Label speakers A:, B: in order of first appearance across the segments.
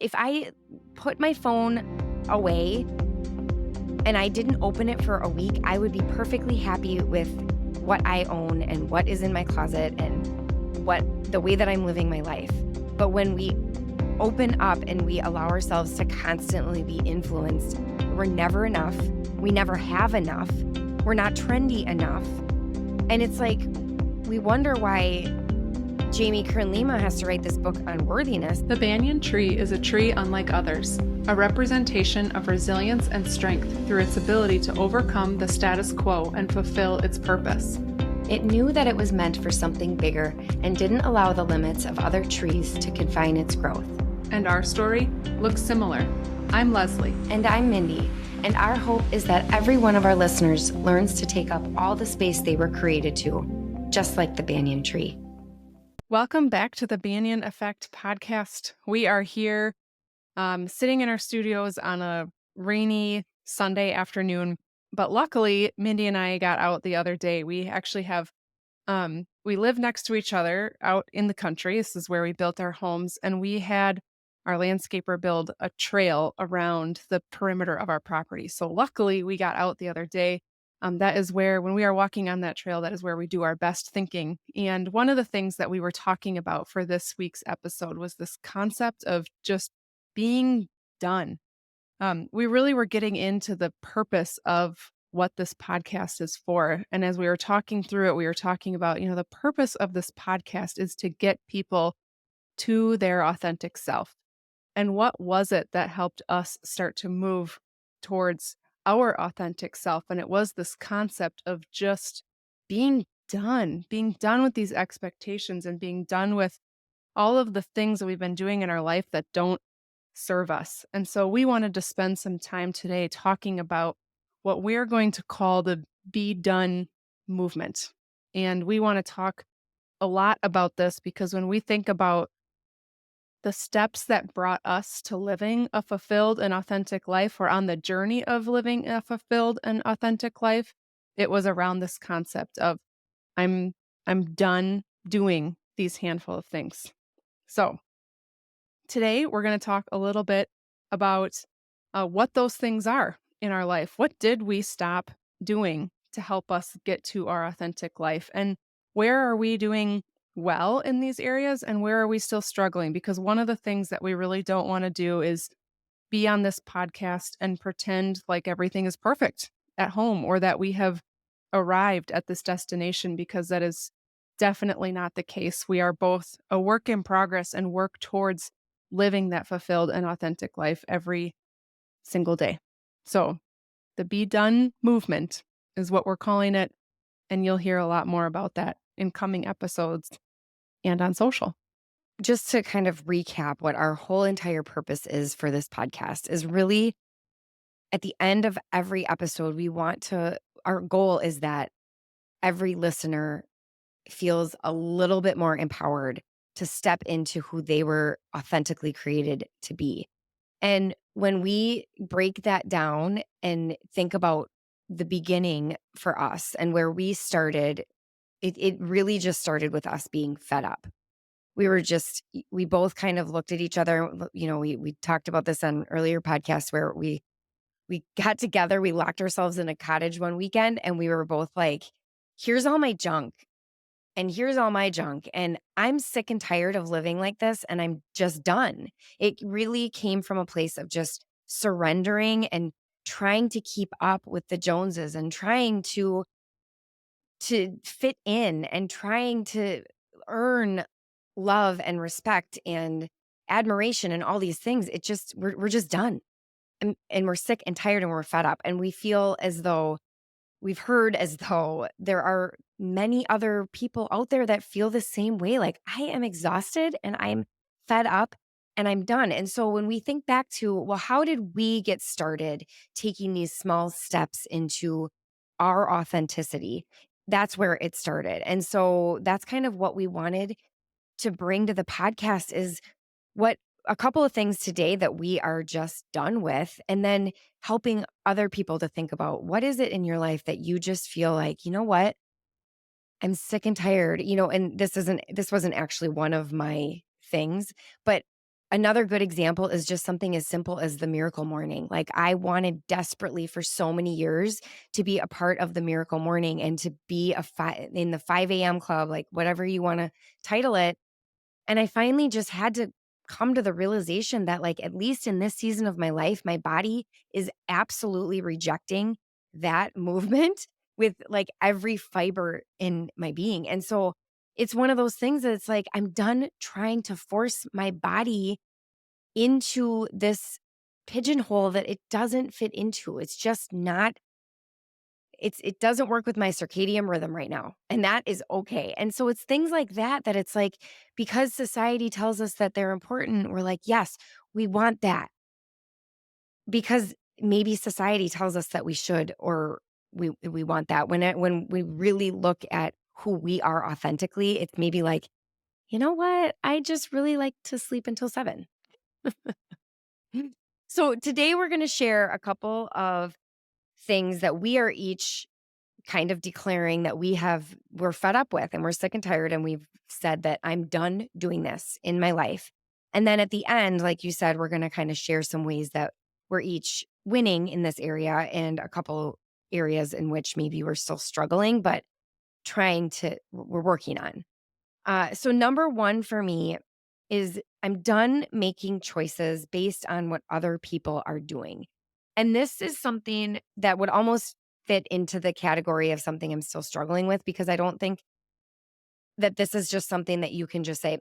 A: If I put my phone away and I didn't open it for a week, I would be perfectly happy with what I own and what is in my closet and the way that I'm living my life. But when we open up and we allow ourselves to constantly be influenced, we're never enough. We never have enough. We're not trendy enough. And it's like, we wonder why Jamie Kern Lima has to write this book on worthiness.
B: The banyan tree is a tree unlike others, a representation of resilience and strength through its ability to overcome the status quo and fulfill its purpose.
A: It knew that it was meant for something bigger and didn't allow the limits of other trees to confine its growth.
B: And our story looks similar. I'm Leslie.
A: And I'm Mindy. And our hope is that every one of our listeners learns to take up all the space they were created to, just like the banyan tree.
B: Welcome back to the Banyan Effect podcast. We are here sitting in our studios on a rainy Sunday afternoon, but luckily Mindy and I got out the other day. We actually have, we live next to each other out in the country. This is where we built our homes, and we had our landscaper build a trail around the perimeter of our property. So luckily we got out the other day. That is where, when we are walking on that trail, that is where we do our best thinking. And one of the things that we were talking about for this week's episode was this concept of just being done. We really were getting into the purpose of what this podcast is for. And as we were talking through it, we were talking about, the purpose of this podcast is to get people to their authentic self. And what was it that helped us start to move towards our authentic self? And it was this concept of just being done with these expectations and being done with all of the things that we've been doing in our life that don't serve us. And so we wanted to spend some time today talking about what we're going to call the Be Done movement. And we want to talk a lot about this because when we think about the steps that brought us to living a fulfilled and authentic life, or on the journey of living a fulfilled and authentic life, it was around this concept of I'm done doing these handful of things. So today we're going to talk a little bit about what those things are in our life. What did we stop doing to help us get to our authentic life? And where are we doing well in these areas, and where are we still struggling? Because one of the things that we really don't want to do is be on this podcast and pretend like everything is perfect at home, or that we have arrived at this destination, because that is definitely not the case. We are both a work in progress and work towards living that fulfilled and authentic life every single day. So the Be Done movement is what we're calling it. And you'll hear a lot more about that in coming episodes and on social.
A: Just to kind of recap what our whole entire purpose is for this podcast is really, at the end of every episode, our goal is that every listener feels a little bit more empowered to step into who they were authentically created to be. And when we break that down and think about the beginning for us and where we started, it really just started with us being fed up. We both kind of looked at each other. We talked about this on earlier podcasts where we got together, we locked ourselves in a cottage one weekend, and we were both like, here's all my junk. And here's all my junk. And I'm sick and tired of living like this. And I'm just done. It really came from a place of just surrendering and trying to keep up with the Joneses and trying to fit in and trying to earn love and respect and admiration and all these things. We're just done. And we're sick and tired and we're fed up. And we feel as though we've heard as though there are many other people out there that feel the same way. Like, I am exhausted and I'm fed up and I'm done. And so when we think back to, well, how did we get started taking these small steps into our authenticity? That's where it started. And so that's kind of what we wanted to bring to the podcast is what a couple of things today that we are just done with, and then helping other people to think about what is it in your life that you just feel like, you know what? I'm sick and tired, and this wasn't actually one of my things, but Another good example is just something as simple as the miracle morning. Like, I wanted desperately for so many years to be a part of the miracle morning and to be in the 5 a.m. club, like whatever you want to title it. And I finally just had to come to the realization that, like, at least in this season of my life, my body is absolutely rejecting that movement with like every fiber in my being. And so it's one of those things that it's like, I'm done trying to force my body into this pigeonhole that it doesn't fit into. It's just not it doesn't work with my circadian rhythm right now, and that is okay. And so it's things like that that it's like, because society tells us that they're important, we're like, "Yes, we want that." Because maybe society tells us that we should, or we want that. When we really look at who we are authentically, it's maybe like, "You know what? I just really like to sleep until 7." So today we're going to share a couple of things that we are each kind of declaring that we're fed up with and we're sick and tired, and we've said that I'm done doing this in my life. And then at the end, like you said, we're going to kind of share some ways that we're each winning in this area, and a couple areas in which maybe we're still struggling, but we're working on. So number one for me is, I'm done making choices based on what other people are doing. And this is something that would almost fit into the category of something I'm still struggling with, because I don't think that this is just something that you can just say,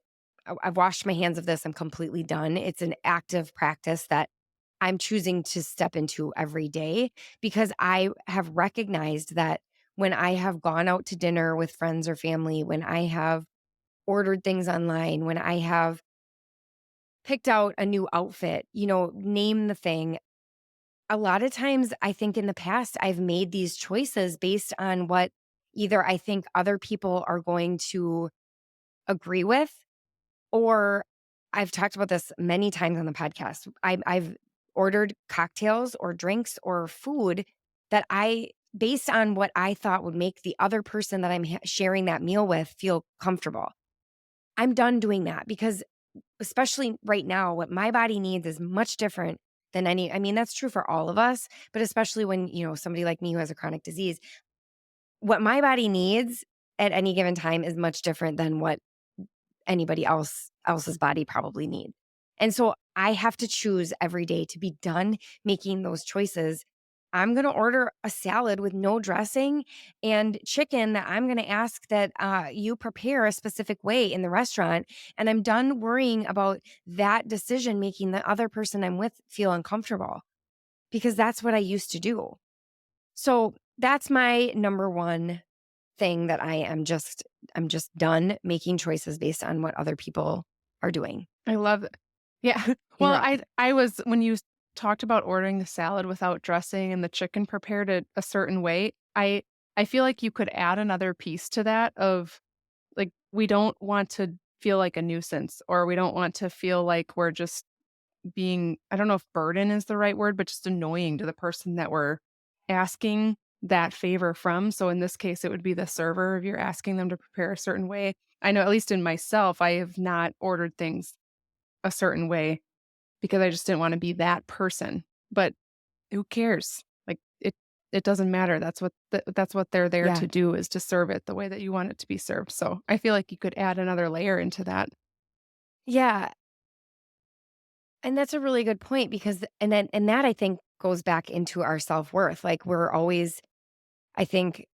A: I've washed my hands of this. I'm completely done." It's an active practice that I'm choosing to step into every day, because I have recognized that when I have gone out to dinner with friends or family, when I have ordered things online, when I have picked out a new outfit, name the thing. A lot of times, I think in the past, I've made these choices based on what either I think other people are going to agree with, or I've talked about this many times on the podcast. I've ordered cocktails or drinks or food that based on what I thought would make the other person that I'm sharing that meal with feel comfortable. I'm done doing that, because especially right now, what my body needs is much different than I mean, that's true for all of us, but especially when, somebody like me who has a chronic disease, what my body needs at any given time is much different than what anybody else's body probably needs. And so I have to choose every day to be done making those choices. I'm going to order a salad with no dressing and chicken that I'm going to ask that you prepare a specific way in the restaurant. And I'm done worrying about that decision making the other person I'm with feel uncomfortable, because that's what I used to do. So that's my number one thing, that I'm just done making choices based on what other people are doing
B: I love it. Yeah.
A: in
B: Well,
A: real
B: I was when you talked about ordering the salad without dressing and the chicken prepared a certain way, I feel like you could add another piece to that of, like, we don't want to feel like a nuisance, or we don't want to feel like we're just being, I don't know if burden is the right word, but just annoying to the person that we're asking that favor from. So in this case, it would be the server if you're asking them to prepare a certain way. I know, at least in myself, I have not ordered things a certain way because I just didn't wanna be that person, but who cares? Like, it doesn't matter. That's what they're there
A: Yeah.
B: to do, is to serve it the way that you want it to be served, so I feel like you could add another layer into that.
A: Yeah, and that's a really good point, because and that I think goes back into our self-worth. Like, we're always, I think,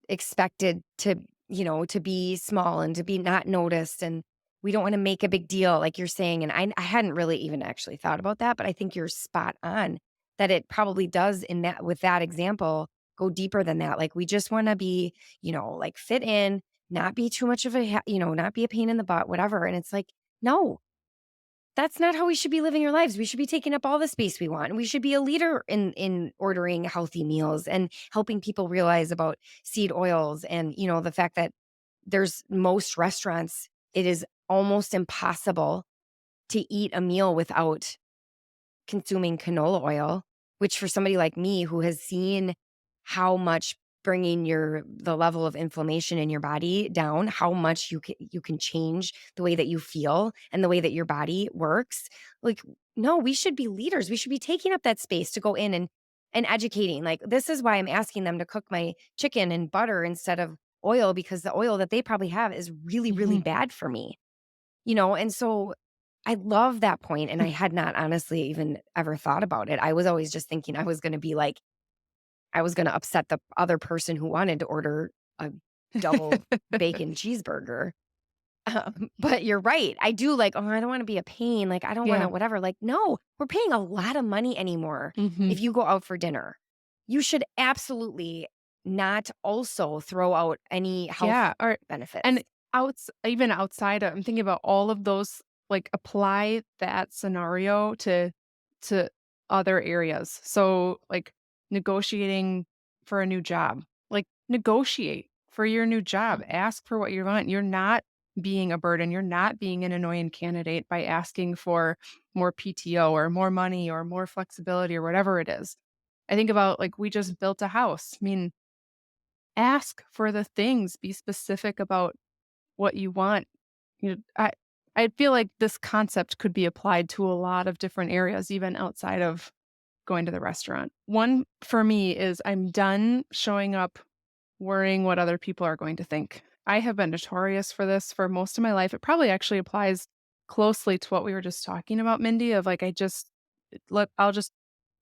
A: expected to, to be small and to be not noticed, and we don't wanna make a big deal like you're saying, and I hadn't really even actually thought about that, but I think you're spot on, that it probably does, in that with that example, go deeper than that. Like, we just wanna be, like, fit in, not be too much of not be a pain in the butt, whatever, and it's like, no. That's not how we should be living our lives. We should be taking up all the space we want. We should be a leader in ordering healthy meals and helping people realize about seed oils, and, the fact that there's most restaurants, it is almost impossible to eat a meal without consuming canola oil, which for somebody like me who has seen how much bringing the level of inflammation in your body down, how much you can change the way that you feel and the way that your body works. Like, no, we should be leaders. We should be taking up that space to go in and educating. Like, this is why I'm asking them to cook my chicken in butter instead of oil, because the oil that they probably have is really, really
B: Mhm.
A: bad for me. And so I love that point, and I had not honestly even ever thought about it. I was always just thinking I was gonna upset the other person who wanted to order a double bacon cheeseburger. But you're right. I do like, "Oh, I don't wanna be a pain, like, I don't wanna
B: Yeah.
A: whatever." Like, no, we're paying a lot of money anymore
B: Mhm.
A: if you go out for dinner. You should absolutely not also throw out any health
B: Yeah, or
A: benefits.
B: and even outside of I'm thinking about all of those, like, apply that scenario to other areas. So, like, negotiating for a new job. Like, negotiate for your new job.
A: Mhm,
B: Ask for what you want. You're not being a burden. You're not being an annoying candidate by asking for more PTO or more money or more flexibility or whatever it is. I think about, like, we just built a house. I mean, ask for the things, be specific about what you want. You know, I feel like this concept could be applied to a lot of different areas, even outside of going to the restaurant. One for me is I'm done showing up worrying what other people are going to think. I have been notorious for this for most of my life. It probably actually applies closely to what we were just talking about, Mindy, of like I'll just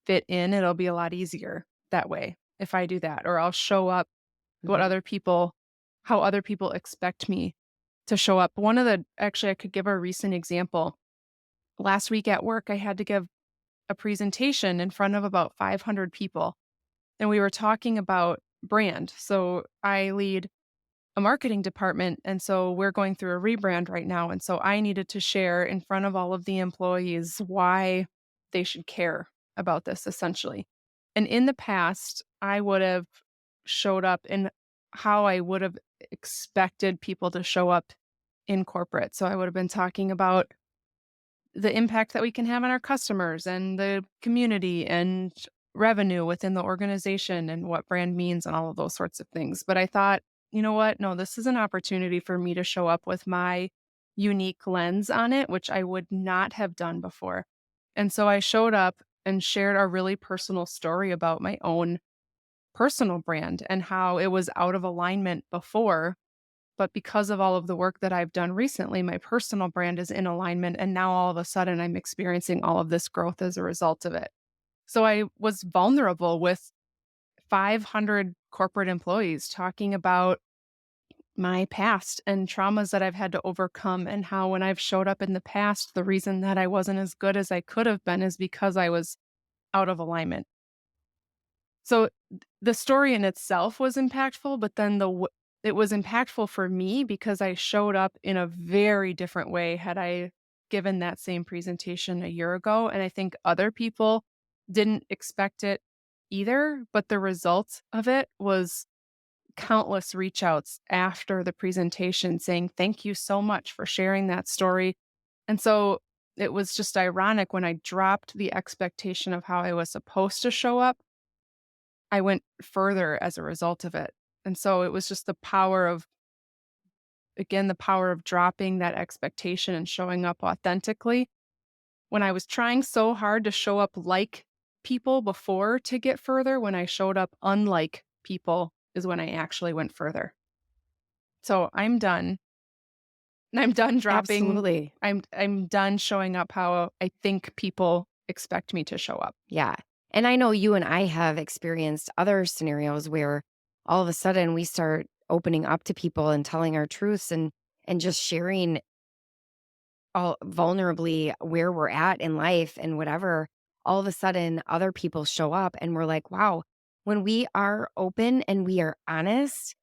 B: fit in. It'll be a lot easier that way if I do that. Or I'll show up what
A: mhm,
B: other people how other people expect me to show up. One of the actually, I could give a recent example. Last week at work, I had to give a presentation in front of about 500 people, and we were talking about brand. So I lead a marketing department, and so we're going through a rebrand right now, and so I needed to share in front of all of the employees why they should care about this, essentially. And in the past, I would have showed up in how I would have expected people to show up in corporate. So I would have been talking about the impact that we can have on our customers and the community and revenue within the organization and what brand means and all of those sorts of things. But I thought, you know what? No, this is an opportunity for me to show up with my unique lens on it, which I would not have done before. And so I showed up and shared a really personal story about my own personal brand and how it was out of alignment before, but because of all of the work that I've done recently, my personal brand is in alignment. And now all of a sudden I'm experiencing all of this growth as a result of it. So I was vulnerable with 500 corporate employees talking about my past and traumas that I've had to overcome, and how when I've showed up in the past, the reason that I wasn't as good as I could have been is because I was out of alignment. So, the story in itself was impactful, but then it was impactful for me because I showed up in a very different way had I given that same presentation a year ago, and I think other people didn't expect it either, but the result of it was countless reach outs after the presentation saying, "Thank you so much for sharing that story." And so, it was just ironic when I dropped the expectation of how I was supposed to show up, I went further as a result of it. And so it was just the power of again, the power of dropping that expectation and showing up authentically. When I was trying so hard to show up like people before to get further, when I showed up unlike people is when I actually went further. So I'm done. I'm done dropping
A: absolutely.
B: I'm done showing up how I think people expect me to show up.
A: Yeah. And I know you and I have experienced other scenarios where all of a sudden we start opening up to people and telling our truths and just sharing all vulnerably where we're at in life and whatever. All of a sudden other people show up and we're like, wow, when we are open and we are honest,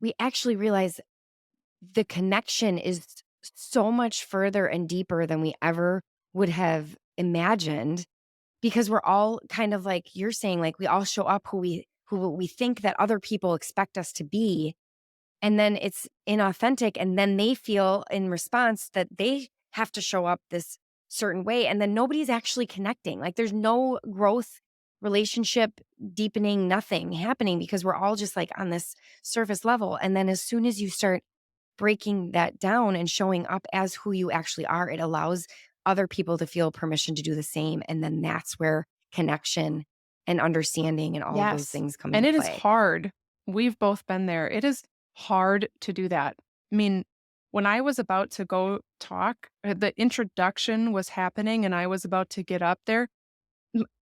A: we actually realize the connection is so much further and deeper than we ever would have imagined, because we're all kind of like you're saying, like, we all show up who we think that other people expect us to be, and then it's inauthentic, and then they feel in response that they have to show up this certain way, and then nobody's actually connecting. Like, there's no growth relationship deepening, nothing happening because we're all just like on this surface level. And then as soon as you start breaking that down and showing up as who you actually are, it allows other people to feel permission to do the same. And then that's where connection and understanding and all of those
B: Yes.
A: things come
B: And
A: into
B: it is
A: play.
B: hard. We've both been there. It is hard to do that. I mean, when I was about to go talk, the introduction was happening and I was about to get up there.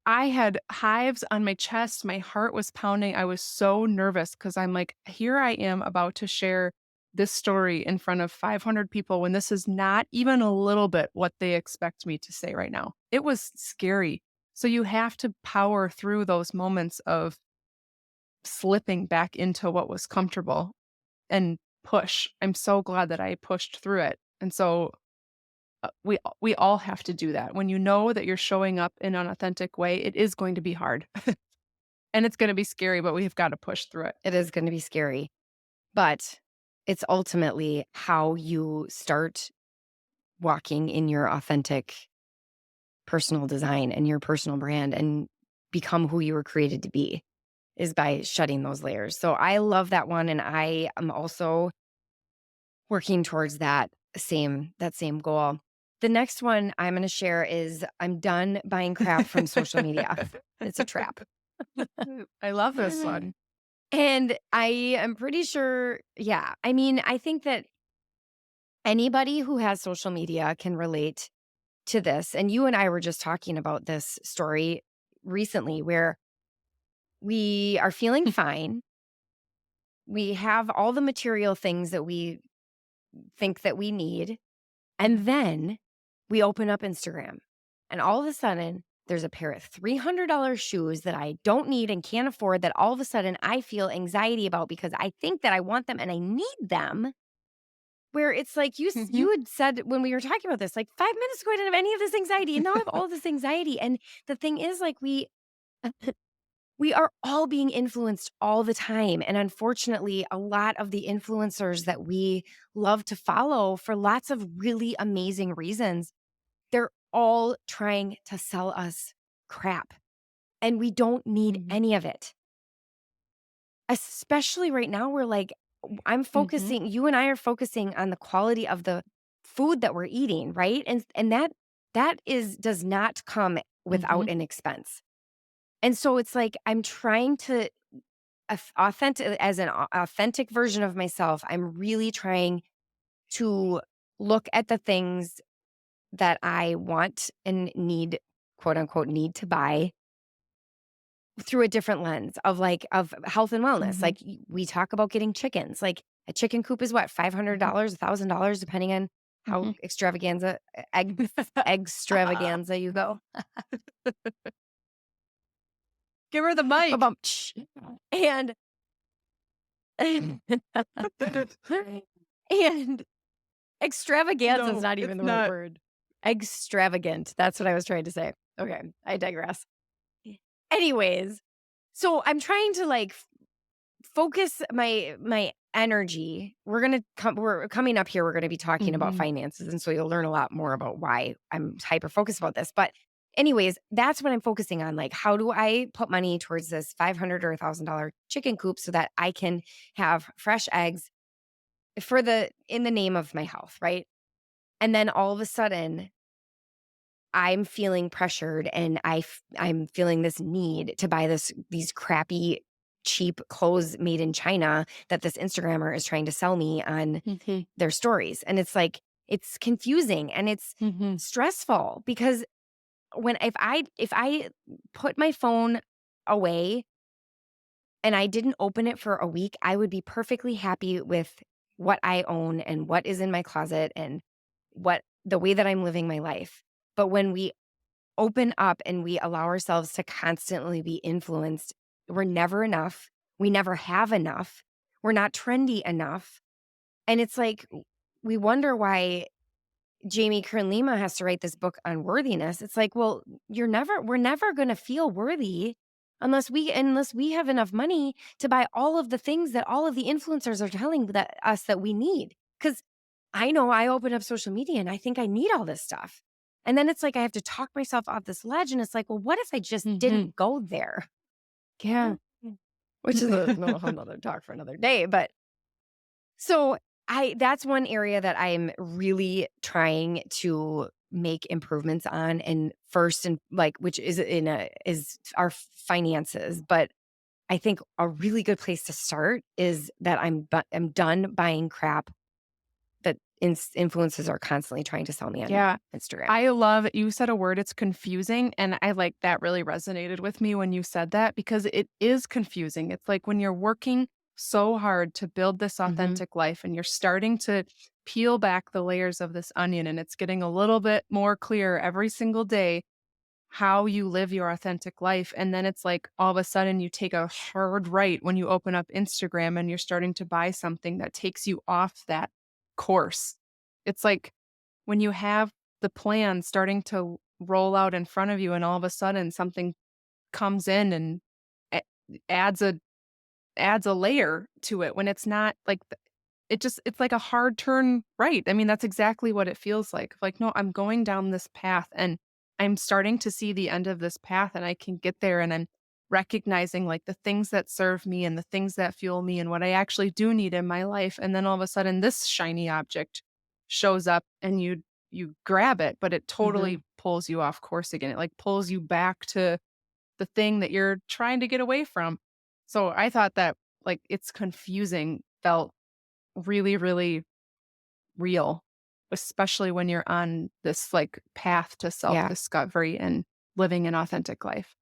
B: I had hives on my chest. My heart was pounding. I was so nervous because I'm like, here I am about to share this story in front of 500 people when this is not even a little bit what they expect me to say right now. It was scary. So you have to power through those moments of slipping back into what was comfortable and push. I'm so glad that I pushed through it. And so we all have to do that. When you know that you're showing up in an authentic way, it is going to be hard and it's going to be scary, but we've got to push through it.
A: It is going to be scary, but it's ultimately how you start walking in your authentic personal design and your personal brand and become who you were created to be is by shedding those layers. So I love that one. And I am also working towards that same goal. The next one I'm going to share is I'm done buying crap from social media. It's a trap.
B: I love this one.
A: And I am pretty sure, yeah. I mean, I think that anybody who has social media can relate to this. And you and I were just talking about this story recently where we are feeling fine. We have all the material things that we think that we need. And then we open up Instagram and all of a sudden there's a pair of $300 shoes that I don't need and can't afford that all of a sudden I feel anxiety about because I think that I want them and I need them. Where it's like
B: Mhm,
A: you had said when we were talking about this, like 5 minutes ago, I didn't have any of this anxiety. And now I have all this anxiety. And the thing is, like, we are all being influenced all the time. And unfortunately, a lot of the influencers that we love to follow for lots of really amazing reasons, they're all trying to sell us crap. And we don't need
B: mhm,
A: any of it. Especially right now, we're like, I'm
B: mhm,
A: focusing, you and I are focusing on the quality of the food that we're eating, right? And that is does not come without
B: mhm,
A: an expense. And so it's like I'm trying to authentic as an authentic version of myself. I'm really trying to look at the things that I want and need, quote unquote, need to buy through a different lens of like of health and wellness.
B: mhm,
A: Like we talk about getting chickens. Like a chicken coop is what,
B: mhm,
A: $500, $1,000, depending on how
B: mhm.
A: extravaganza you go.
B: Give her the mic.
A: Ba-bum, and and extravaganza is
B: No,
A: not
B: it's
A: even the right
B: not.
A: word. Extravagant. That's what I was trying to say. Okay, I digress. Anyways, so I'm trying to like focus my energy. We're coming up here, we're gonna be talking about
B: Mhm,
A: finances, and so you'll learn a lot more about why I'm hyper focused about this. But anyways, that's what I'm focusing on. Like, how do I put money towards this 500 or $1,000 chicken coop so that I can have fresh eggs in the name of my health, right? And then all of a sudden I'm feeling pressured and I'm feeling this need to buy these crappy cheap clothes made in China that this Instagrammer is trying to sell me on
B: mhm,
A: their stories. And it's like it's confusing and it's
B: mhm,
A: stressful because when if I put my phone away and I didn't open it for a week, I would be perfectly happy with what I own and what is in my closet and what the way that I'm living my life. But when we open up and we allow ourselves to constantly be influenced, we're never enough. We never have enough. We're not trendy enough. And it's like we wonder why Jamie Kern Lima has to write this book on worthiness. It's like, well, we're never going to feel worthy unless we have enough money to buy all of the things that all of the influencers are telling us that we need. Cuz I know I open up social media and I think I need all this stuff. And then it's like I have to talk myself off this ledge, and it's like, well, what if I just
B: Mhm.
A: didn't go there?
B: Yeah.
A: Which is a whole nother talk for another day. But so that's one area that I'm really trying to make improvements on. And first, and like, which is our finances. But I think a really good place to start is that I'm done buying crap that influencers are constantly trying to sell me on
B: Yeah.
A: Instagram.
B: I love you said a word, it's confusing, and I like that really resonated with me when you said that because it is confusing. It's like when you're working so hard to build this
A: Mhm.
B: authentic life and you're starting to peel back the layers of this onion and it's getting a little bit more clear every single day how you live your authentic life. And then it's like all of a sudden you take a hard right when you open up Instagram and you're starting to buy something that takes you off that course. It's like when you have the plan starting to roll out in front of you and all of a sudden something comes in and a- adds a layer to it when it's not like it's like a hard turn right. I mean, that's exactly what it feels like. Like, no, I'm going down this path and I'm starting to see the end of this path and I can get there and I'm recognizing like the things that serve me and the things that fuel me and what I actually do need in my life. And then all of a sudden this shiny object shows up and you grab it, but it
A: Mhm.
B: totally pulls you off course again. It like pulls you back to the thing that you're trying to get away from. So I thought that like it's confusing felt really, really real, especially when you're on this like path to
A: Yeah.
B: self-discovery and living an authentic life.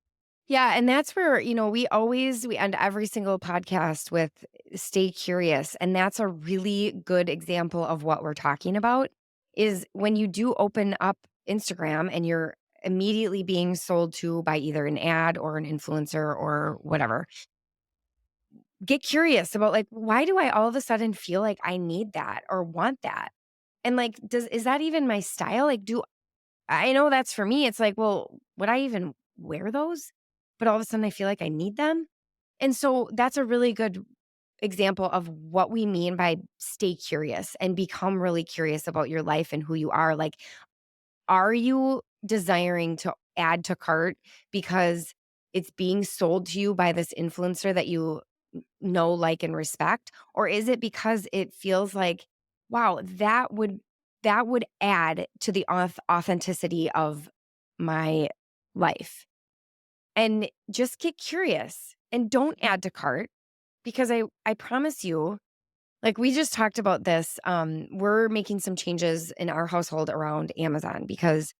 A: Yeah, and that's where, we end every single podcast with stay curious, and that's a really good example of what we're talking about is when you do open up Instagram and you're immediately being sold to by either an ad or an influencer or whatever. Get curious about like why do I all of a sudden feel like I need that or want that? And like does is that even my style? Like do I know that's for me. It's like, well, would I even wear those? But all of a sudden I feel like I need them. And so that's a really good example of what we mean by stay curious and become really curious about your life and who you are. Like, are you desiring to add to cart because it's being sold to you by this influencer that you know, like, and respect? Or is it because it feels like, wow, that would add to the authenticity of my life? And just get curious and don't add to cart because I promise you, like we just talked about this, we're making some changes in our household around Amazon because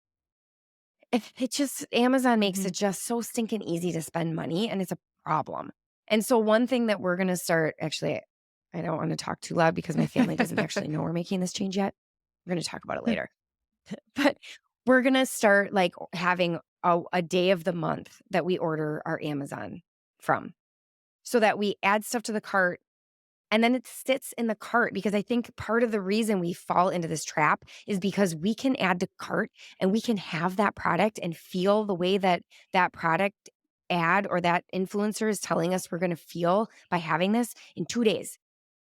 A: it just Amazon makes
B: Mhm.
A: it just so stinking easy to spend money, and it's a problem. And so one thing that we're gonna start actually, I don't wanna talk too loud because my family doesn't actually know we're making this change yet. We're gonna talk about it later. But we're gonna start, like, having a day of the month that we order our Amazon from, so that we add stuff to the cart and then it sits in the cart because I think part of the reason we fall into this trap is because we can add to cart and we can have that product and feel the way that that product ad or that influencer is telling us we're going to feel by having this in 2 days.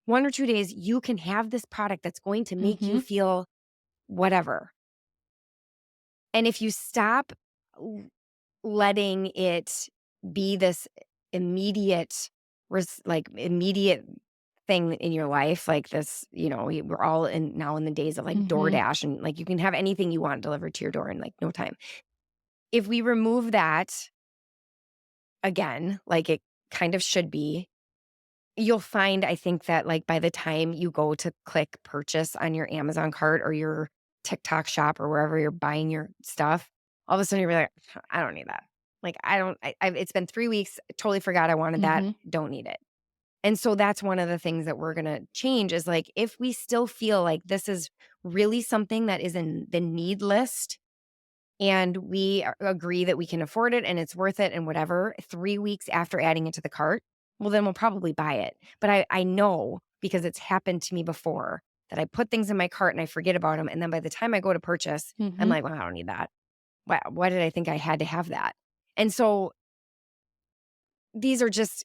A: 1 or 2 days, you can have this product that's going to make you
B: Mhm.
A: feel whatever. And if you stop l letting it be this immediate immediate thing in your life, like this, we're all in the days of, like,
B: Mhm.
A: DoorDash and, like, you can have anything you want delivered to your door in, like, no time. If we remove that, again, like it kind of should be, you'll find, I think that, like, by the time you go to click purchase on your Amazon cart or your TikTok shop or wherever you're buying your stuff, all of a sudden you're like, "I don't need that." Like, I don't I've it's been 3 weeks, totally forgot I wanted that,
B: Mhm.
A: don't need it. And so that's one of the things that we're gonna change is, like, if we still feel like this is really something that is in the need list and we agree that we can afford it and it's worth it and whatever, 3 weeks after adding it to the cart, well, then we'll probably buy it. But I know because it's happened to me before that I put things in my cart and I forget about them, and then by the time I go to purchase, I'm
B: Mhm.
A: like, "Well, I don't need that. Why did I think I had to have that?" And so these are just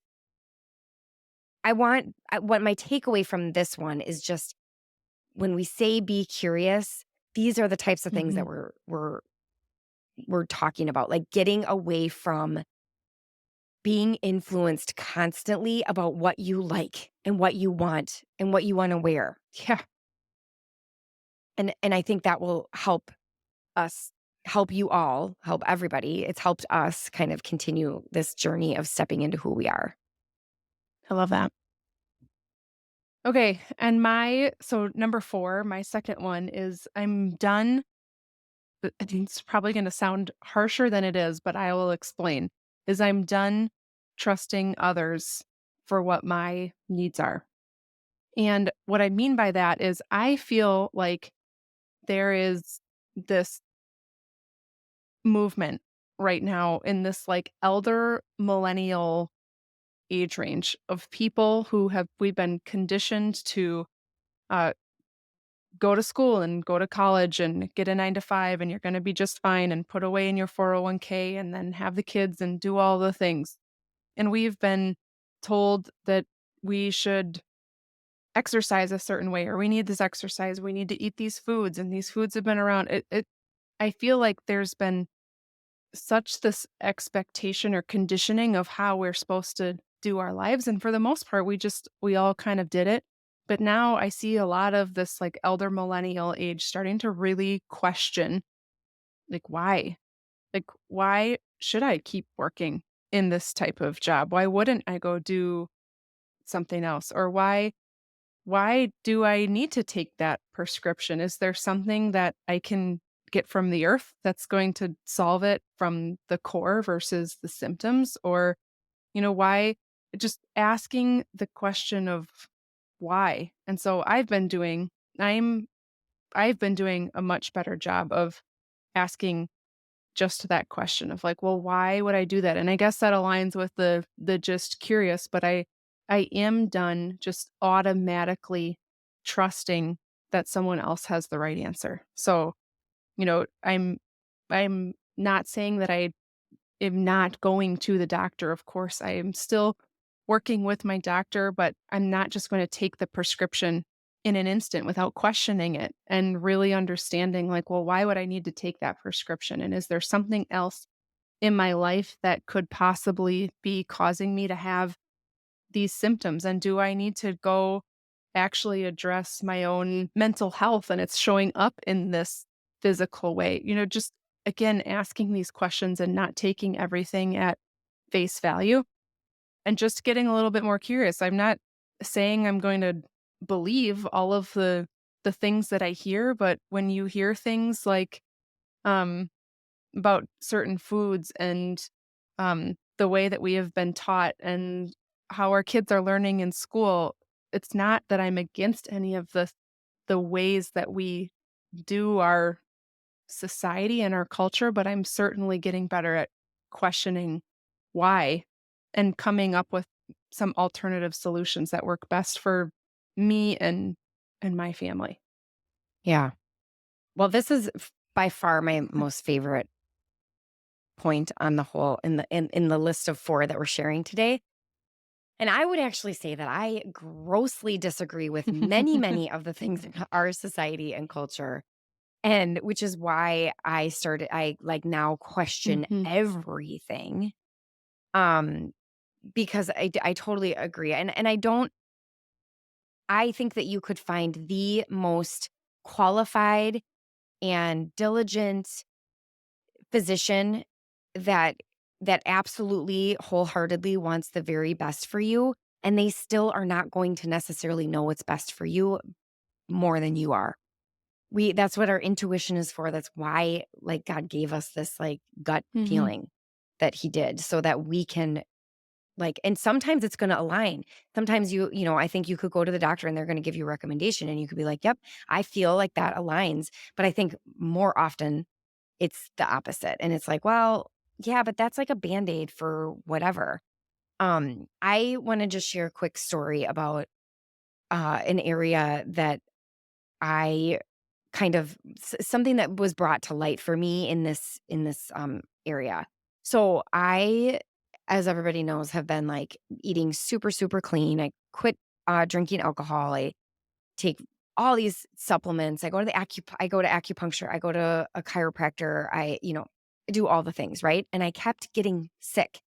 A: what my takeaway from this one is just when we say be curious, these are the types of things that
B: Mhm.
A: we're we're talking about, like getting away from being influenced constantly about what you like and what you want to wear.
B: Yeah.
A: And I think that will help us, help you all, help everybody. It's helped us kind of continue this journey of stepping into who we are.
B: I love that. Okay. And so number 4, my second one is I'm done. I think it's probably going to sound harsher than it is, but I will explain. Is I'm done trusting others for what my needs are. And what I mean by that is I feel like there is this movement right now in this like elder millennial age range of people who have we've been conditioned to uh, go to school and go to college and get a 9 to 5 and you're going to be just fine and put away in your 401k and then have the kids and do all the things. And we've been told that we should exercise a certain way or we need this exercise, we need to eat these foods and these foods have been around. I feel like there's been such this expectation or conditioning of how we're supposed to do our lives, and for the most part we all kind of did it. But now I see a lot of this like elder millennial age starting to really question, like, why should I keep working in this type of job? Why wouldn't I go do something else? Or why do I need to take that prescription? Is there something that I can get from the earth that's going to solve it from the core versus the symptoms? Or, why just asking the question of why? And so I'm I've been doing a much better job of asking just that question of like, well, why would I do that? And I guess that aligns with the just curious, but I am done just automatically trusting that someone else has the right answer. So, I'm not saying that I am not going to the doctor. Of course, I am still working with my doctor, but I'm not just going to take the prescription in an instant without questioning it and really understanding, like, well, why would I need to take that prescription? And is there something else in my life that could possibly be causing me to have these symptoms? And do I need to go actually address my own mental health and it's showing up in this physical way? Just again, asking these questions and not taking everything at face value and just getting a little bit more curious. I'm not saying I'm going to believe all of the things that I hear, but when you hear things like um about certain foods and the way that we have been taught and how our kids are learning in school, it's not that I'm against any of the ways that we do our society and our culture, but I'm certainly getting better at questioning why and coming up with some alternative solutions that work best for me and my family.
A: Yeah. Well, this is by far my most favorite point on the whole in the list of 4 that we're sharing today. And I would actually say that I grossly disagree with many, many of the things in our society and culture. And which is why I like now question
B: Mhm.
A: everything. Um, because I totally agree. And I think that you could find the most qualified and diligent physician that absolutely wholeheartedly wants the very best for you, and they still are not going to necessarily know what's best for you more than you are. That's what our intuition is for. That's why, like, God gave us this, like, gut
B: Mhm.
A: feeling that he did so that we can, like, and sometimes it's gonna align. Sometimes I think you could go to the doctor and they're gonna give you a recommendation and you could be like, "Yep, I feel like that aligns." But I think more often it's the opposite, and it's like, "Well, yeah, but that's like a Band-Aid for whatever." I wanna just share a quick story about, an area that I kind of something that was brought to light for me in this area. So I, as everybody knows, have been like eating super, super clean. I quit drinking alcohol. I take all these supplements. I go to acupuncture. I go to a chiropractor. do all the things, right? And I kept getting sick,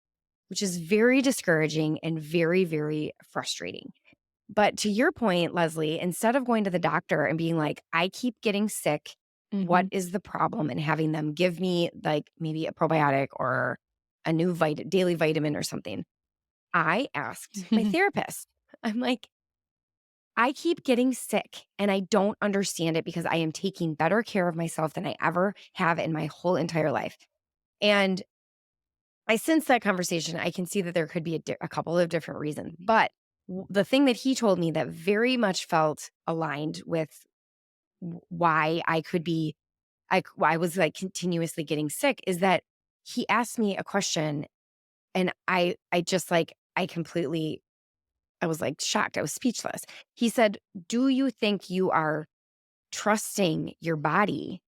A: which is very discouraging and very, very frustrating. But to your point, Leslie, instead of going to the doctor and being like, I keep getting sick, what
B: Mhm.
A: is the problem? And having them give me like maybe a probiotic or a new daily vitamin or something, I asked my therapist. I'm like, I keep getting sick and I don't understand it because I am taking better care of myself than I ever have in my whole entire life. And I sense that conversation. I can see that there could be a couple of different reasons. But the thing that he told me that very much felt aligned with why I could be, why I was like continuously getting sick is that he asked me a question and I just like, I completely, I was like shocked. I was speechless. He said, do you think you are trusting your body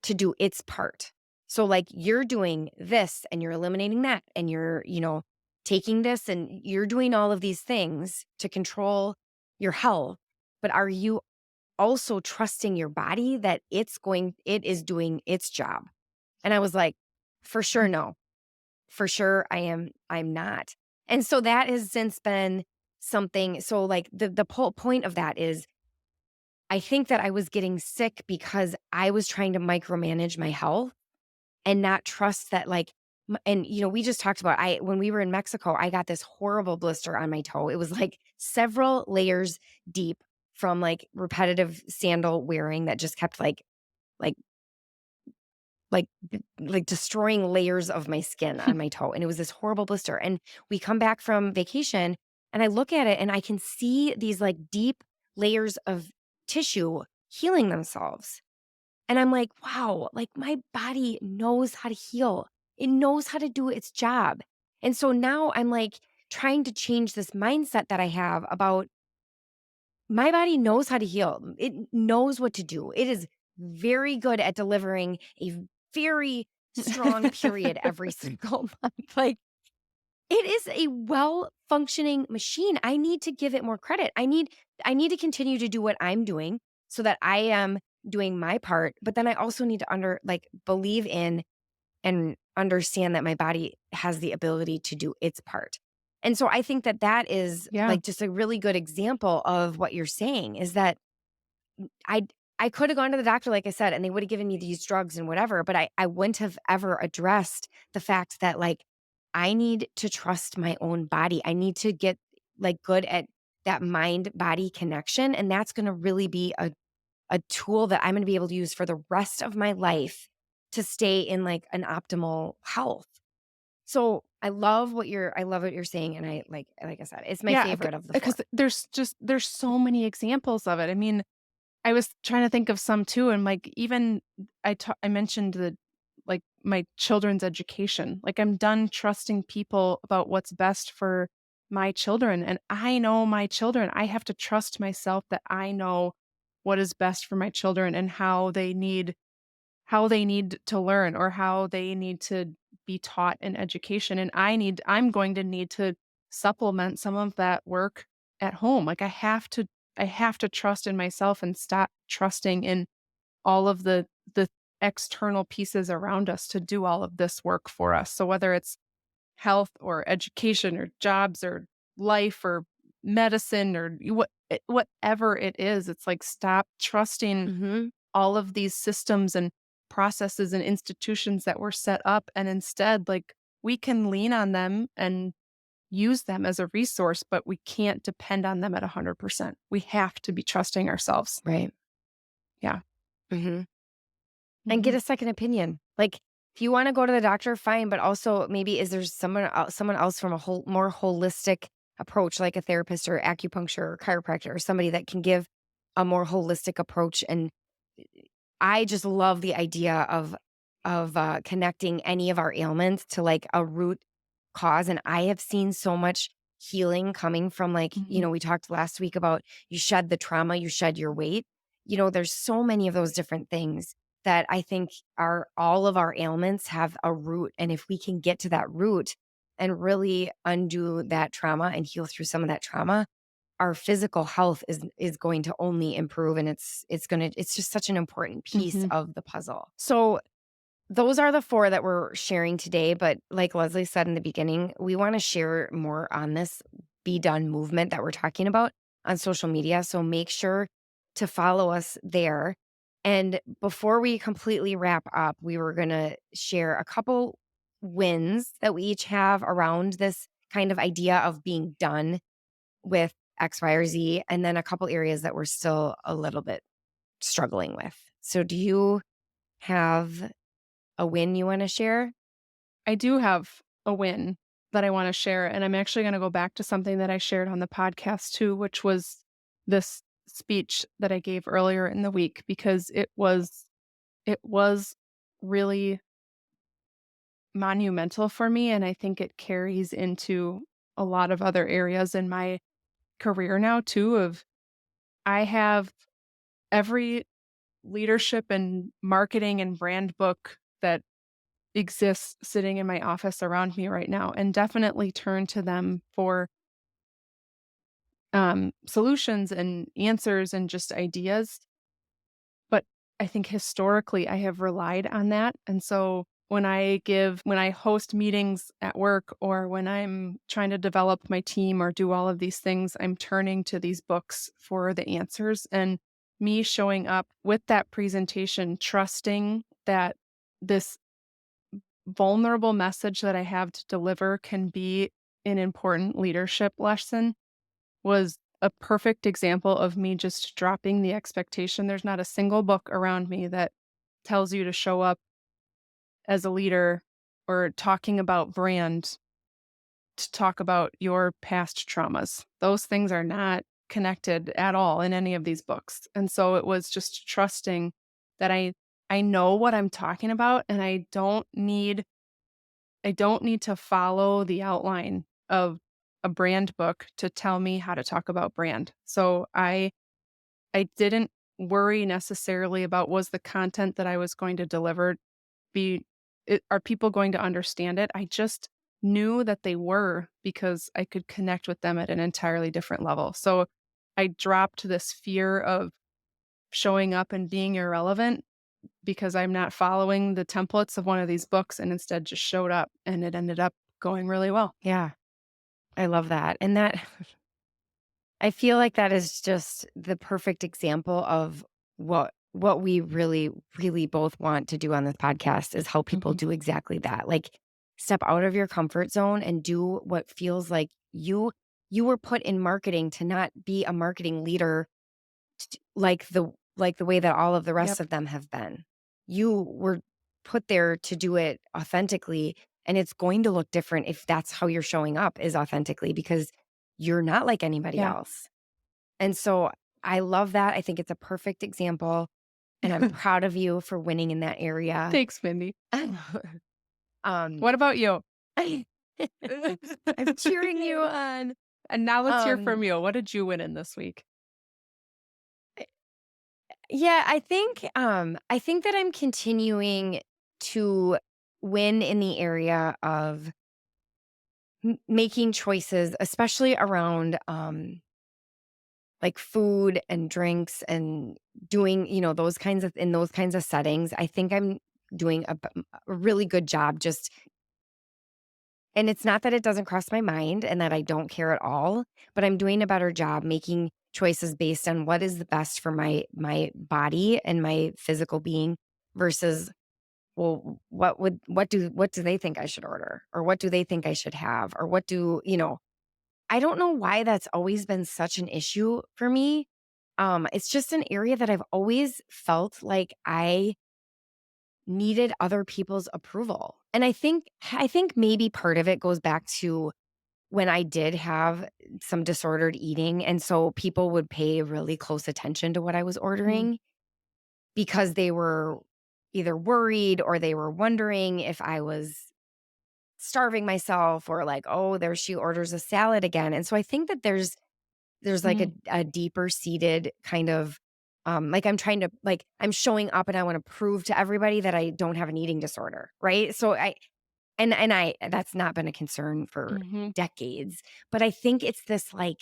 A: to do its part? So, like, you're doing this and you're eliminating that, and you're, taking this and you're doing all of these things to control your health. But are you also trusting your body that it is doing its job? And I was like, for sure, no. For sure, I'm not. And so that has since been something. So, like, the whole point of that is I think that I was getting sick because I was trying to micromanage my health and not trust that, like, and we just talked about, I when we were in Mexico, I got this horrible blister on my toe. It was like several layers deep from like repetitive sandal wearing that just kept like like destroying layers of my skin on my toe, and it was this horrible blister. And we come back from vacation and I look at it and I can see these like deep layers of tissue healing themselves. And I'm like, wow, like my body knows how to heal. It knows how to do its job. And so now I'm like trying to change this mindset that I have about my body knows how to heal. It knows what to do. It is very good at delivering a very strong period every single month. Like, it is a well functioning machine. I need to give it more credit. I need to continue to do what I'm doing so that I am doing my part, but then I also need to believe in and understand that my body has the ability to do its part. And so I think that that is
B: Yeah.
A: like just a really good example of what you're saying is that I I could have gone to the doctor, like I said, and they would have given me these drugs and whatever, but I wouldn't have ever addressed the fact that, like, I need to trust my own body. I need to get, like, good at that mind body connection, and that's gonna really be a tool that I'm gonna be able to use for the rest of my life to stay in, like, an optimal health. So, I love what you're saying, and like I said, it's my
B: Yeah,
A: favorite of the
B: because
A: 4.
B: there's so many examples of it. I mean, I was trying to think of some too, and, like, even I mentioned like, my children's education. Like, I'm done trusting people about what's best for my children, and I know my children. I have to trust myself that I know what is best for my children and how they need to learn or how they need to be taught in education, and I'm going to need to supplement some of that work at home. Like, I have to trust in myself and stop trusting in all of the external pieces around us to do all of this work for us. So whether it's health or education or jobs or life or medicine or whatever it is, it's like stop trusting
A: Mhm.
B: all of these systems and processes and institutions that were set up, and instead, like, we can lean on them and use them as a resource, but we can't depend on them at 100%. We have to be trusting ourselves.
A: Right.
B: Yeah.
A: Mhm. And get
B: Mhm.
A: a second opinion. Like, if you wanna go to the doctor, fine, but also maybe is there someone else from a more holistic approach, like a therapist or acupuncture or chiropractor or somebody that can give a more holistic approach, and I just love the idea of connecting any of our ailments to, like, a root cause, and I have seen so much healing coming from, like,
B: Mhm.
A: we talked last week about you shed the trauma, you shed your weight. There's so many of those different things that I think are all of our ailments have a root, and if we can get to that root and really undo that trauma and heal through some of that trauma, our physical health is going to only improve, and it's just such an important piece
B: Mhm.
A: of the puzzle. So those are the 4 that we're sharing today, but like Leslie said in the beginning, we wanna share more on this be done movement that we're talking about on social media, so make sure to follow us there. And before we completely wrap up, we were gonna share a couple wins that we each have around this kind of idea of being done with X, Y, or Z, and then a couple areas that we're still a little bit struggling with. So do you have a win you wanna share?
B: I do have a win that I wanna share, and I'm actually gonna go back to something that I shared on the podcast too, which was this speech that I gave earlier in the week because it was really monumental for me, and I think it carries into a lot of other areas in my career now too of I have every leadership and marketing and brand book that exists sitting in my office around me right now and definitely turn to them for solutions and answers and just ideas. But I think historically I have relied on that. And so when I host meetings at work or when I'm trying to develop my team or do all of these things, I'm turning to these books for the answers and me showing up with that presentation, trusting that this vulnerable message that I have to deliver can be an important leadership lesson was a perfect example of me just dropping the expectation. There's not a single book around me that tells you to show up as a leader or talking about brand to talk about your past traumas. Those things are not connected at all in any of these books. And so it was just trusting that I know what I'm talking about and I don't need to follow the outline of a brand book to tell me how to talk about brand. So I didn't worry necessarily about was the content that I was going to deliver be are people going to understand it? I just knew that they were because I could connect with them at an entirely different level. So I dropped this fear of showing up and being irrelevant because I'm not following the templates of one of these books and instead just showed up and it ended up going really well.
A: Yeah, I love that, and that I feel like that is just the perfect example of what we really, really both want to do on this podcast is help people
B: Mhm.
A: do exactly that. Like, step out of your comfort zone and do what feels like you were put in marketing to not be a marketing leader like the way that all of the rest
B: Yep.
A: of them have been. You were put there to do it authentically, and it's going to look different if that's how you're showing up is authentically because you're not like anybody
B: Yeah.
A: else. And so I love that. I think it's a perfect example, and I'm proud of you for winning in that area.
B: Thanks, Mindy.
A: um,
B: What about you?
A: I'm cheering you on.
B: And now let's hear from
A: Um,
B: you. What did you win in this week?
A: yeah, I think that I'm continuing to win in the area of making choices, especially around like food and drinks and doing, those kinds of in those kinds of settings. I think I'm doing a really good job just and it's not that it doesn't cross my mind and that I don't care at all, but I'm doing a better job making choices based on what is the best for my body and my physical being versus well what do they think I should order or what do they think I should have or what do, I don't know why that's always been such an issue for me. It's just an area that I've always felt like I needed other people's approval. And I think maybe part of it goes back to when I did have some disordered eating and so people would pay really close attention to what I was
B: Mm,
A: ordering because they were either worried or they were wondering if I was starving myself or like, "Oh, there she orders a salad again." And so I think that there's like
B: mm,
A: a deeper seated kind of like I'm trying to like I'm showing up and I want to prove to everybody that I don't have an eating disorder, right? So I that's not been a concern for
B: mhm.
A: decades, but I think it's this like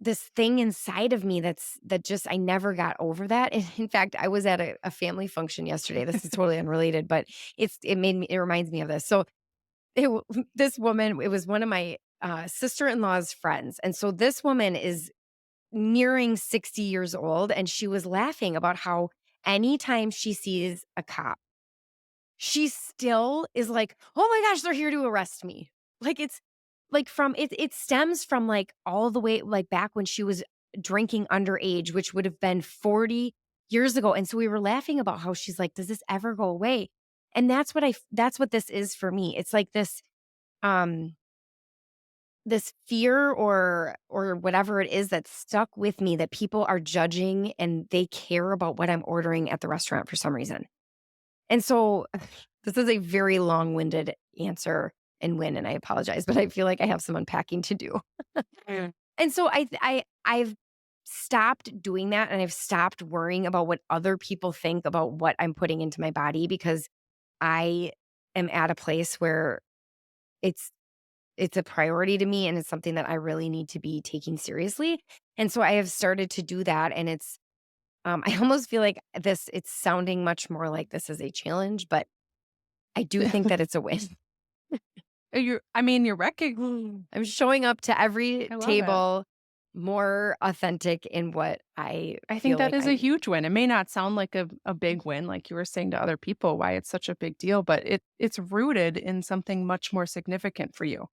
A: this thing inside of me that just I never got over that. And in fact, I was at a family function yesterday. This is totally unrelated, but it reminds me of this. So this woman, it was one of my sister-in-law's friends. And so this woman is nearing 60 years old, and she was laughing about how anytime she sees a cop, she still is like, "Oh my gosh, they're here to arrest me." Like, it's like from it stems from, like, all the way, like, back when she was drinking underage, which would have been 40 years ago, and so we were laughing about how she's like, "Does this ever go away?" And that's what this is for me. It's like um, this fear or whatever it is that's stuck with me, that people are judging and they care about what I'm ordering at the restaurant for some reason. And so this is a very long-winded answer and win, and I apologize, but I feel like I have some unpacking to do.
B: Mm.
A: And so I've stopped doing that, and I've stopped worrying about what other people think about what I'm putting into my body, because I am at a place where it's it's a priority to me, and it's something that I really need to be taking seriously. And so I have started to do that, and I almost feel like it's sounding much more like this is a challenge, but I do think that it's a win.
B: You're wrecking.
A: I'm showing up to every
B: I love it.
A: table more authentic in what I
B: I think
A: feel
B: that
A: like
B: is
A: I
B: a
A: need.
B: huge win. It may not sound like a big win, like you were saying to other people, why it's such a big deal, but it's rooted in something much more significant for you.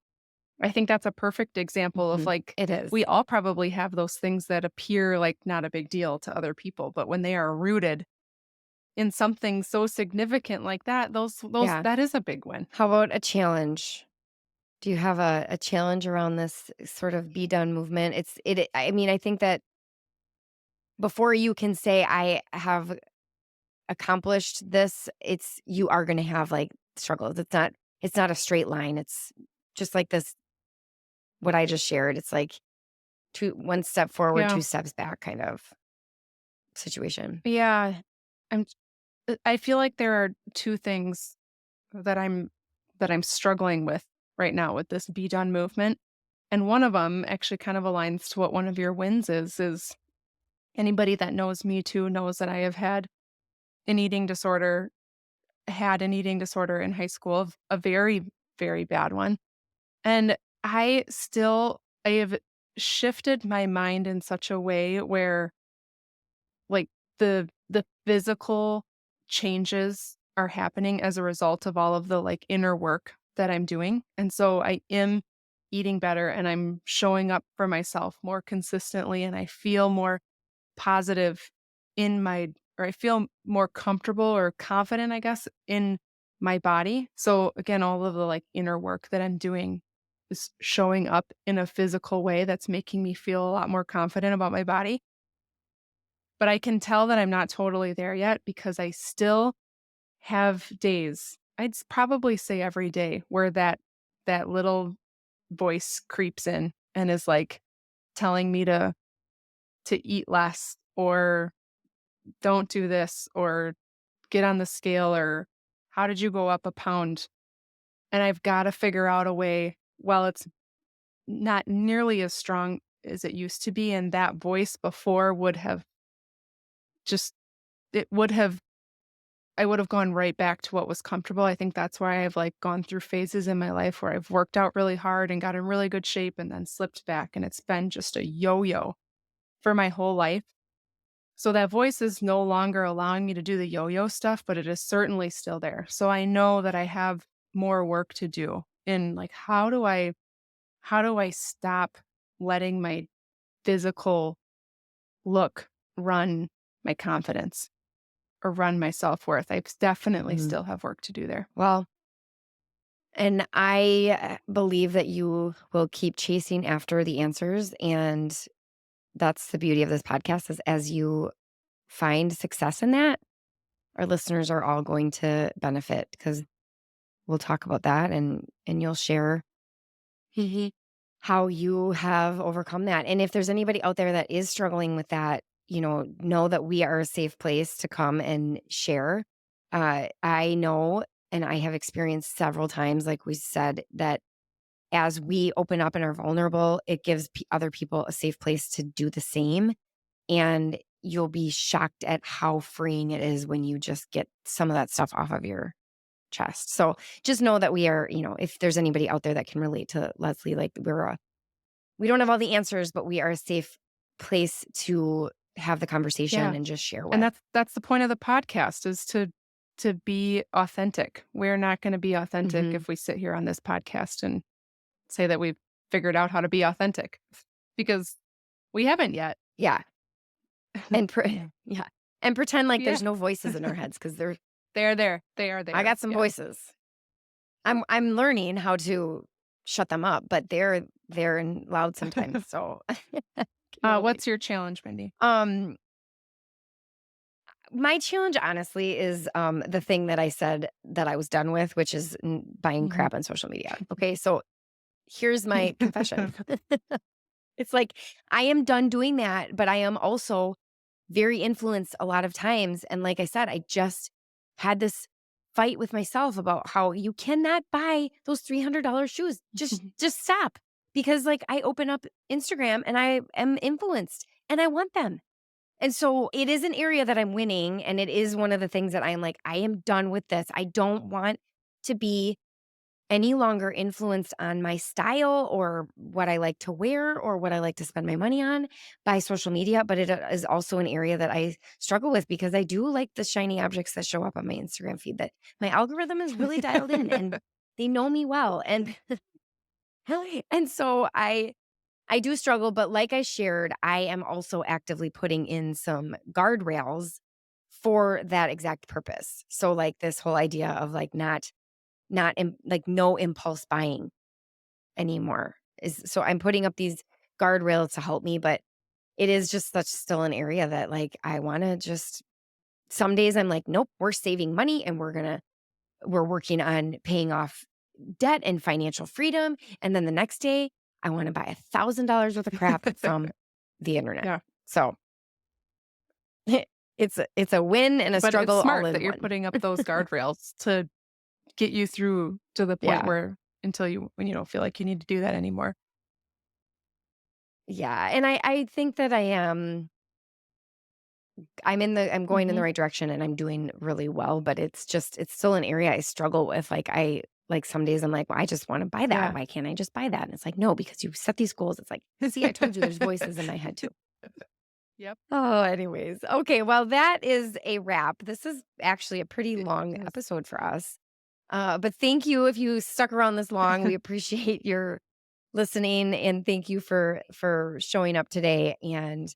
B: I think that's a perfect example of
A: Mhm.
B: like,
A: It is.
B: we all probably have those things that appear like not a big deal to other people, but when they are rooted in something so significant like that, those
A: Yeah.
B: that is a big win.
A: How about a challenge? Do you have a challenge around this sort of be done movement? I mean, I think that before you can say I have accomplished this, you are gonna have, like, struggles. It's not a straight line. It's just like this what I just shared. It's like 1 step forward,
B: Yeah.
A: 2 steps back kind of situation.
B: Yeah. I'm I feel like there are two things that I'm struggling with right now with this be done movement. And one of them actually kind of aligns to what one of your wins is anybody that knows me too knows that I have an eating disorder, had an eating disorder in high school, a very, very bad one. And I have shifted my mind in such a way where like the physical changes are happening as a result of all of the like inner work that I'm doing. And so I am eating better and I'm showing up for myself more consistently and I feel more positive in my or I feel more comfortable or confident, I guess, in my body. So again, all of the like inner work that I'm doing is showing up in a physical way that's making me feel a lot more confident about my body. But I can tell that I'm not totally there yet because I still have days, probably say every day, where that little voice creeps in and is like telling me to eat less or don't do this or get on the scale or how did you go up a pound? And I've got to figure out a way, while it's not nearly as strong as it used to be, and that voice before would have just it would have I would have gone right back to what was comfortable. I think that's why I've, like, gone through phases in my life where I've worked out really hard and got in really good shape and then slipped back, and it's been just a yo-yo for my whole life. So that voice is no longer allowing me to do the yo-yo stuff, but it is certainly still there. So I know that I have more work to do in, like, how do I stop letting my physical look run my confidence or run my self-worth? I definitely
A: Mhm.
B: still have work to do there.
A: Well, and I believe that you will keep chasing after the answers, and that's the beauty of this podcast is as you find success in that, our listeners are all going to benefit because we'll talk about that, and you'll share how you have overcome that. And if there's anybody out there that is struggling with that, know that we are a safe place to come and share. I know, and I have experienced several times, like we said, that as we open up and are vulnerable, it gives other people a safe place to do the same. And you'll be shocked at how freeing it is when you just get some of that stuff off of your chest. So just know that we are, if there's anybody out there that can relate to Leslie, like we don't have all the answers, but we are a safe place to have the conversation
B: Yeah.
A: and just share
B: And
A: with.
B: that's the point of the podcast, is to be authentic. We're not gonna be authentic
A: Hmm.
B: if we sit here on this podcast and say that we've figured out how to be authentic, because we haven't yet.
A: Yeah. And yeah. And pretend like
B: Yeah.
A: there's no voices in our heads because
B: They're there. They are
A: I
B: there.
A: got some
B: Yeah.
A: voices. I'm learning how to shut them up, but they're loud sometimes. So can't help it.
B: What's your challenge, Mindy?
A: Um my challenge honestly is the thing that I said that I was done with, which is buying
B: Mhm.
A: crap on social media. Okay, so here's my confession. It's like I am done doing that, but I am also very influenced a lot of times. And like I said, I just had this fight with myself about how you cannot buy those $300 shoes. Just stop. Because like I open up Instagram and I am influenced and I want them. And so it is an area that I'm winning. And it is one of the things that I'm like, I am done with this. I don't want to be any longer influenced on my style or what I like to wear or what I like to spend my money on by social media. But it is also an area that I struggle with because I do like the shiny objects that show up on my Instagram feed, that my algorithm is really dialed in and they know me well. And and so I do struggle, but like I shared, I am also actively putting in some guardrails for that exact purpose. So like this whole idea of like like no impulse buying anymore is, so I'm putting up these guardrails to help me, but it is just such still an area that like I want to just, some days I'm like, nope, we're saving money and we're working on paying off debt and financial freedom. And then the next day I want to buy $1,000 worth of crap from the internet.
B: Yeah.
A: So it's a win and a
B: But it's
A: struggle all
B: smart that
A: in
B: you're
A: one.
B: putting up those guardrails to get you through to the point
A: Yeah.
B: where, when you don't feel like you need to do that anymore.
A: Yeah. And I think that I'm going in the
B: Mhm.
A: right direction and I'm doing really well, but it's still an area I struggle with. Like some days I'm like, well, I just want to buy that.
B: Yeah.
A: Why can't I just buy that? And it's like, no, because you set these goals. It's like, see, I told you there's voices in my head too.
B: Yep.
A: Oh, anyways. Okay. Well, that is a wrap. This is actually a pretty
B: It
A: long
B: is.
A: episode for us. But thank you if you stuck around this long. We appreciate your listening and thank you for showing up today. And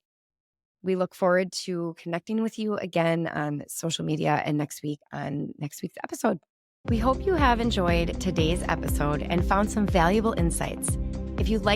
A: we look forward to connecting with you again on social media and next week on next week's episode. We hope you have enjoyed today's episode and found some valuable insights. If you'd like